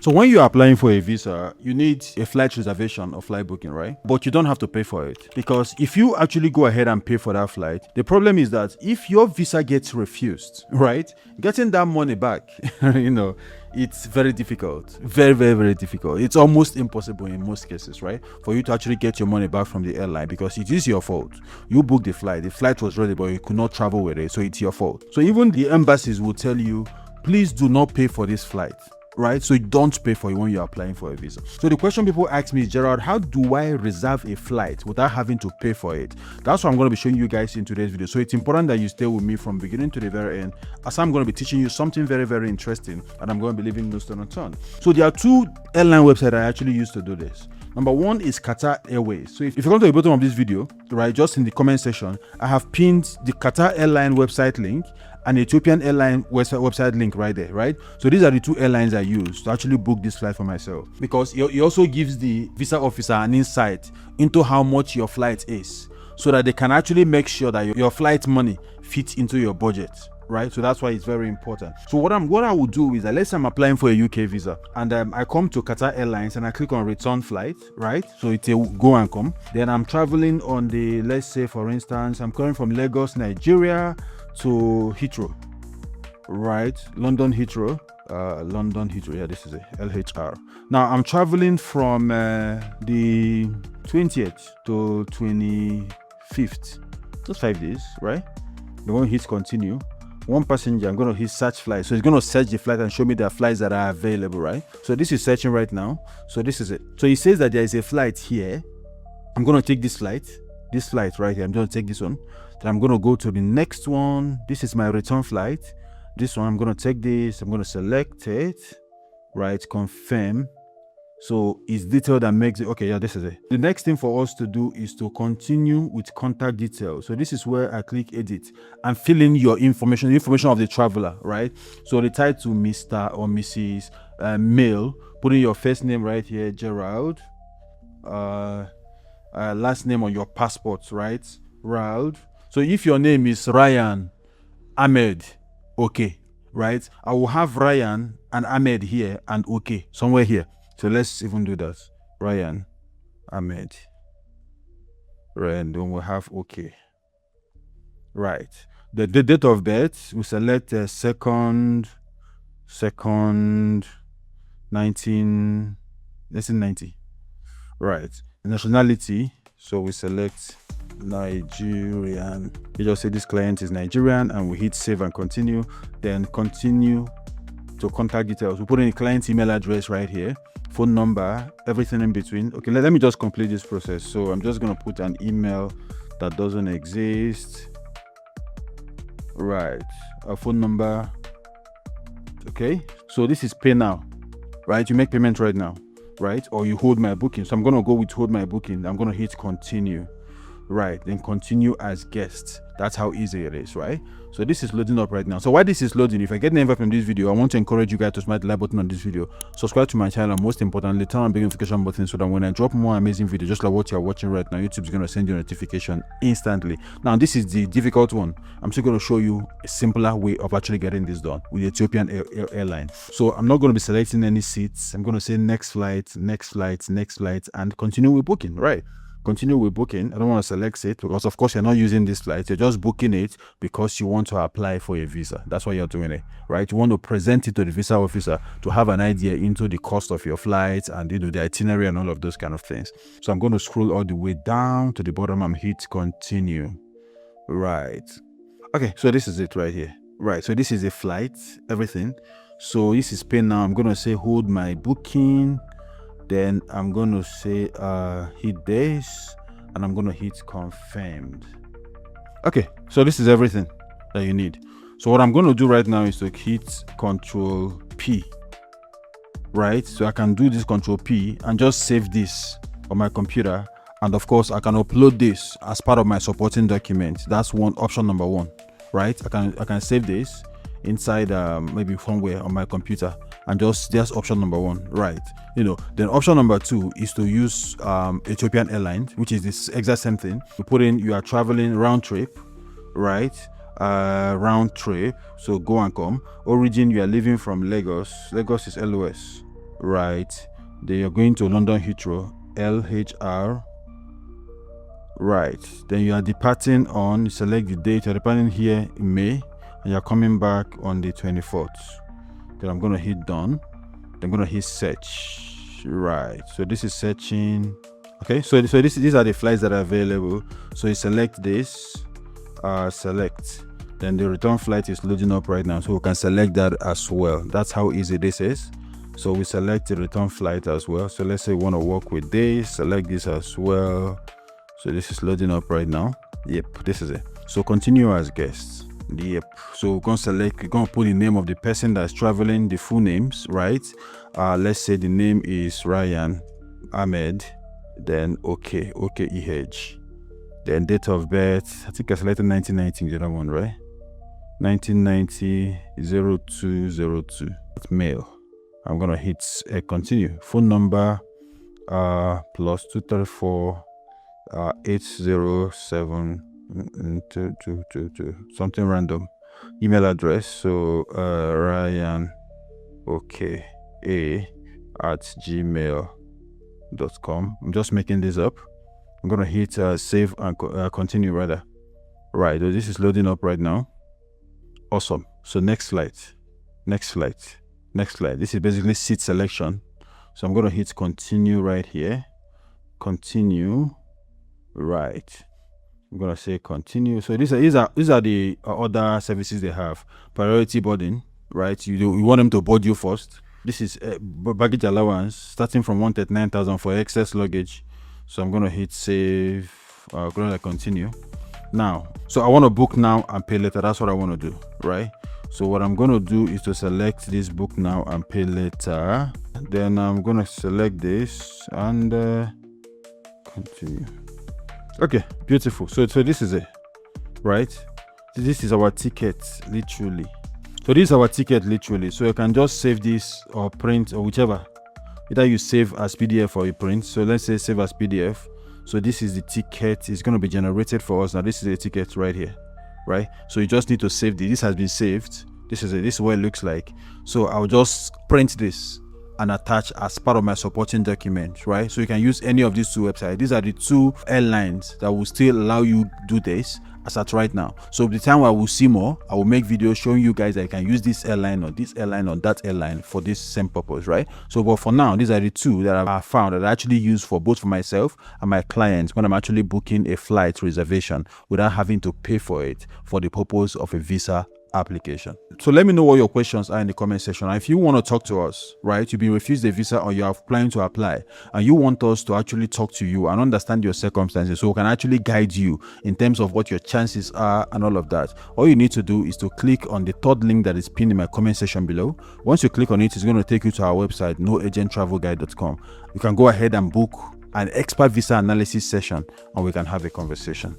So when you're applying for a visa, you need a flight reservation or flight booking, right? But you don't have to pay for it, because if you actually go ahead and pay for that flight, the problem is that if your visa gets refused, right, getting that money back, it's very difficult. Very, very, very difficult. It's almost impossible in most cases, right, for you to actually get your money back from the airline, because it is your fault. You booked the flight was ready, but you could not travel with it, so it's your fault. So even the embassies will tell you, please do not pay for this flight, right? So you don't pay for it when you're applying for a visa. So the question people ask me is, Gerald, how do I reserve a flight without having to pay for it? That's what I'm going to be showing you guys in today's video. So it's important that you stay with me from beginning to the very end, as I'm going to be teaching you something very, very interesting, and I'm going to be leaving no stone unturned. So there are two airline websites I actually use to do this. Number one is Qatar Airways. So if you come to the bottom of this video, right, just in the comment section, I have pinned the Qatar Airline website link and Ethiopian Airline website link right there, right? So these are the two airlines I use to actually book this flight for myself, because it also gives the visa officer an insight into how much your flight is, so that they can actually make sure that your flight money fits into your budget, right? So that's why it's very important. So what I will do is that, let's say I'm applying for a UK visa, and I come to Qatar Airlines and I click on return flight, right? So it's a go and come. Then I'm traveling on the, let's say for instance, I'm coming from Lagos, Nigeria to Heathrow, right? London Heathrow, yeah, this is a LHR. Now I'm traveling from the 20th to 25th. Just 5 days, right? I'm going to hit continue. One passenger, I'm going to hit search flight. So it's going to search the flight and show me the flights that are available, right? So this is searching right now. So this is it. So it says that there is a flight here. I'm going to take this flight right here. I'm going to take this one. Then I'm going to go to the next one. This is my return flight. This one, I'm going to take this. I'm going to select it, right? Confirm. So it's detailed and makes it okay. Yeah, this is it. The next thing for us to do is to continue with contact details. So this is where I click edit and fill in your information, the information of the traveler, right? So the title, Mr. or Mrs. Male, put in your first name right here, Gerald. Last name on your passport, right? Raud. So if your name is Ryan Ahmed, okay, right? I will have Ryan and Ahmed here and okay, somewhere here. So let's even do that. Ryan Ahmed. Right, then we'll have okay. Right. The date of birth, we select second 1990. Right. Nationality, so we select Nigerian. You just say this client is Nigerian and we hit save and continue. Then continue to contact details. We put in the client's email address right here, phone number, everything in between. Okay, let me just complete this process. So I'm just going to put an email that doesn't exist. Right, a phone number. Okay, so this is pay now, right? You make payment right now, right? Or you hold my booking. So I'm going to go with hold my booking. I'm going to hit continue. Right, then continue as guest. That's how easy it is, right? So this is loading up right now. So while this is loading, if I get an invite from this video, I want to encourage you guys to smash the like button on this video, subscribe to my channel, and most importantly, turn on the notification button so that when I drop more amazing videos just like what you're watching right now, YouTube is going to send you a notification instantly. Now this is the difficult one. I'm still going to show you a simpler way of actually getting this done with Ethiopian Airlines. So I'm not going to be selecting any seats. I'm going to say next flight, and continue with booking, right? Continue with booking. I don't want to select it because of course you're not using this flight. You're just booking it because you want to apply for a visa. That's why you're doing it, right? You want to present it to the visa officer to have an idea into the cost of your flight and the itinerary and all of those kind of things. So I'm going to scroll all the way down to the bottom and hit continue. Right. Okay, so this is it right here. Right, so this is a flight, everything. So this is pay now. I'm going to say hold my booking. Then I'm going to say hit this and I'm going to hit confirmed. Okay, so this is everything that you need. So what I'm going to do right now is to hit Control P, right? So I can do this Control P and just save this on my computer. And of course I can upload this as part of my supporting document. That's option number one, right? I can save this inside maybe somewhere on my computer, and just option number one, right? Then option number two is to use Ethiopian Airlines, which is this exact same thing. You put in you are traveling round trip, right? Round trip, so go and come. Origin, you are leaving from Lagos. Lagos is LOS, right? Then you're going to London Heathrow, LHR, right? Then you are departing on, you select the date, you're departing here in May, and you're coming back on the 24th. Then I'm going to hit done. Then I'm going to hit search, right? So this is searching. Okay, so these are the flights that are available. So you select this, select. Then the return flight is loading up right now, so we can select that as well. That's how easy this is. So we select the return flight as well. So let's say we want to work with this, select this as well. So this is loading up right now. Yep, this is it. So continue as guests. Yep. So we're going to select, we're going to put the name of the person that's traveling, the full names, right? Let's say the name is Ryan Ahmed. Then okay, EH. Then date of birth, I think I selected 1990, the other one, right? 1990 0202. It's male. I'm gonna hit continue. Phone number plus 234 807 222 something random. Email address, so Ryan @gmail.com. I'm just making this up. I'm gonna hit save and continue rather. Right, so this is loading up right now. Awesome. So next flight. This is basically seat selection. So I'm gonna hit continue right here. Continue. Right. I'm gonna say continue. So these are the other services they have. Priority boarding, right? You want them to board you first. This is baggage allowance starting from 139,000 for excess luggage. So I'm gonna hit save. I'm gonna continue. Now, so I want to book now and pay later. That's what I want to do, right? So what I'm going to do is to select this book now and pay later. Then I'm going to select this and continue. Okay, beautiful. So this is it, right? This is our ticket, literally. So this is our ticket, literally. So you can just save this or print or whichever. Either you save as PDF or you print. So let's say save as PDF. So this is the ticket. It's going to be generated for us. Now this is the ticket right here, right? So you just need to save this. This has been saved. This is what it looks like. So I'll just print this and attach as part of my supporting document, right? So you can use any of these two websites. These are the two airlines that will still allow you do this as at right now. So the time I will see more, I will make videos showing you guys that you can use this airline or this airline or that airline for this same purpose, right? So but for now, these are the two that I found that I actually use for both for myself and my clients when I'm actually booking a flight reservation without having to pay for it for the purpose of a visa application. So let me know what your questions are in the comment section. And if you want to talk to us, right, you've been refused a visa or you're planning to apply and you want us to actually talk to you and understand your circumstances so we can actually guide you in terms of what your chances are and all of that, all you need to do is to click on the third link that is pinned in my comment section below. Once you click on it, it's going to take you to our website, noagenttravelguide.com. You can go ahead and book an expert visa analysis session and we can have a conversation.